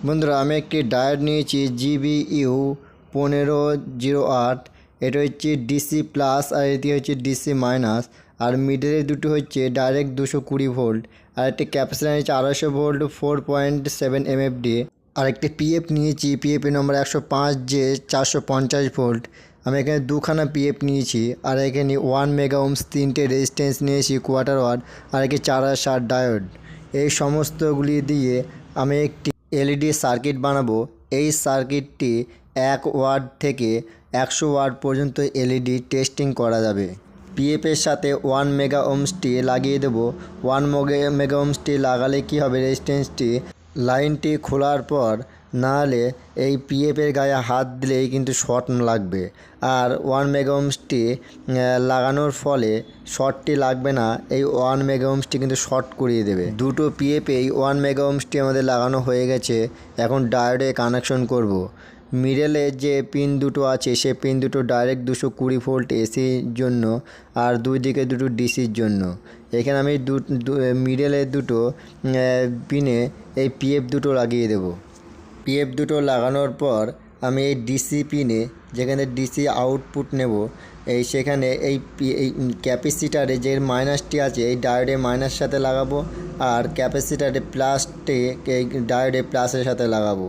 বন্ধুরা আমি একটি ডায়োড নিয়েছি GBU 1508। এটা হচ্ছে ডিসি প্লাস আর এটি হচ্ছে ডিসি মাইনাস। আর মিডলে দুটো হচ্ছে ডাইরেক্ট 220 ভোল্ট। আর একটি ক্যাপাসিটার নিয়েছে 250 ভোল্ট 4.7 MFD। আর একটি পিএফ নিয়েছি, পিএফ নম্বর 105J 450 ভোল্ট। আমি এখানে দুখানা পিএফ নিয়েছি। আর এখানে 1 মেগা ওহমস 3টে রেজিস্ট্যান্স নিয়েছি কোয়ার্টার ওয়াট। আর একে 4060 ডায়োড। এই সমস্তগুলি দিয়ে আমি একটি এলইডি সার্কিট বানাবো। এই সার্কিটটি 1 ওয়াট থেকে 100 ওয়াট পর্যন্ত এলইডি টেস্টিং করা যাবে। পিএফের সাথে 1 মেগা ওহমসটি লাগিয়ে দেবো। 1 মেগা ওহমসটি লাগালে কি হবে, রেজিস্ট্যান্সটি লাইনটি খোলার পর না হলে এই পিএফের গায়ে হাত দিলেই কিন্তু শর্ট লাগবে। আর 1 মেগা ওহমসটি লাগানোর ফলে শর্টটি লাগবে না, এই 1 মেগা ওহমসটি কিন্তু শর্ট করিয়ে দেবে। দুটো পিএফেই 1 মেগা ওহমসটি আমাদের লাগানো হয়ে গেছে। এখন ডায়োডে কানেকশন করব। মিডলে যে পিন দুটো আছে সে পিন দুটো ডাইরেক্ট 220 ভোল্ট এসির জন্য, আর দুই দিকে দুটো ডিসির জন্য। এখানে আমি মিডলের দুটো পিনে এই পিএফ দুটো লাগিয়ে দেব। পিএফ দুটো লাগানোর পর আমি এই ডিসি পিনে, যেখানে ডিসি আউটপুট নেব, সেখানে এই ক্যাপাসিটারে যে মাইনাসটি আছে এই ডায়োডে মাইনাস সাথে লাগাবো। আর ক্যাপাসিটারে প্লাসটি এই ডায়োডে প্লাসের সাথে লাগাবো।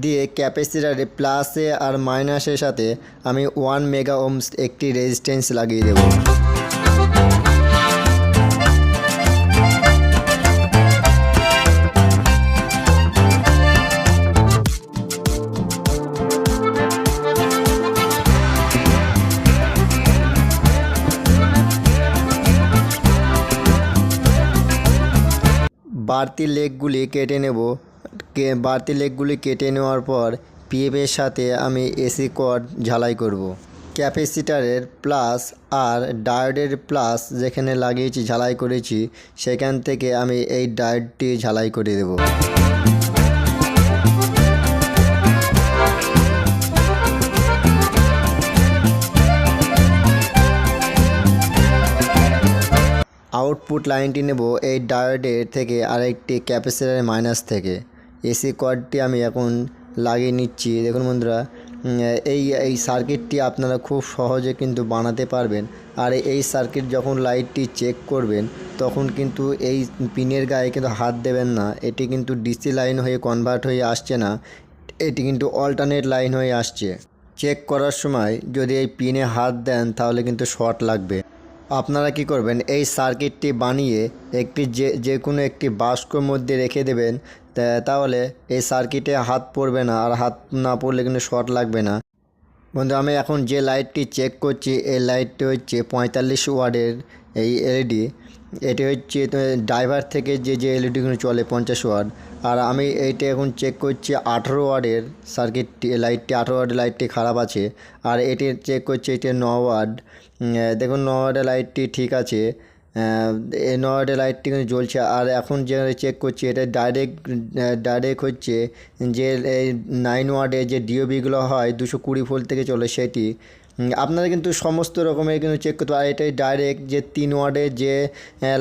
দিয়ে ক্যাপাসিটারে প্লাসে আর মাইনাসের সাথে আমি 1 মেগা ওহমস একটি রেজিস্ট্যান্স লাগিয়ে দেব। বাড়তি লেগগুলি কেটে নেব। বাড়তি লেগগুলি কেটে নেওয়ার পর পিএফের সাথে আমি এসি কর্ড ঝালাই করব। ক্যাপাসিটারের প্লাস আর ডায়োডের প্লাস যেখানে লাগিয়েছি ঝালাই করেছি, সেখান থেকে আমি এই ডায়োডটি ঝালাই করে দেব। আউটপুট লাইনটি নেব এই ডায়োডের থেকে আরেকটি ক্যাপাসিটারের মাইনাস থেকে। এসি কর্ডটি আমি এখন লাগিয়ে নিচ্ছি। দেখুন বন্ধুরা, এই সার্কিটটি আপনারা খুব সহজে কিন্তু বানাতে পারবেন। আর এই সার্কিট যখন লাইটটি চেক করবেন তখন কিন্তু এই পিনের গায়ে কিন্তু হাত দেবেন না। এটি কিন্তু ডিসি লাইন হয়ে কনভার্ট হয়ে আসছে না, এটি কিন্তু অল্টারনেট লাইন হয়ে আসছে। চেক করার সময় যদি এই পিনে হাত দেন তাহলে কিন্তু শর্ট লাগবে। আপনারা কি করবেন, এই সার্কিটটি বানিয়ে একটি যে কোনো একটি বাস্কর মধ্যে রেখে দেবেন, তাহলে এই সার্কিটে হাত পড়বে না। আর হাত না পড়লে কিন্তু শর্ট লাগবে না। বন্ধু আমি এখন যে লাইটটি চেক করছি এই লাইটটি হচ্ছে 45 ওয়াটের এই এলইডি। এটি হচ্ছে ড্রাইভার থেকে যে এলইডিগুলো চলে 50 ওয়াট। আর আমি এইটা এখন চেক করছি 18 ওয়াটের সার্কিটটি, লাইটটি 18 ওয়াটের লাইটটি খারাপ আছে। আর এটি চেক করছি এটি 9 ওয়াট। দেখুন 9 ওয়াটের লাইটটি ঠিক আছে, এই 9 ওয়াটের লাইটটি কিন্তু জ্বলছে। আর এখন যে চেক করছি এটা ডাইরেক্ট হচ্ছে যে এই 9 ওয়াটের যে ডিওবিগুলো হয় 220 ভোল্ট থেকে চলে সেটি। আপনারা কিন্তু সমস্ত রকমের কিন্তু চেক করতে পারেন। এটাই ডাইরেক্ট যে 3 ওয়াটের যে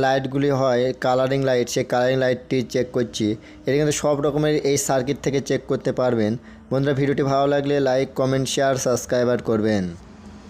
লাইটগুলি হয় কালারিং লাইট, সেই কালারিং লাইটটি চেক করছি। এটা কিন্তু সব রকমের এই সার্কিট থেকে চেক করতে পারবেন। বন্ধুরা ভিডিওটি ভালো লাগলে লাইক, কমেন্ট, শেয়ার, সাবস্ক্রাইব করবেন।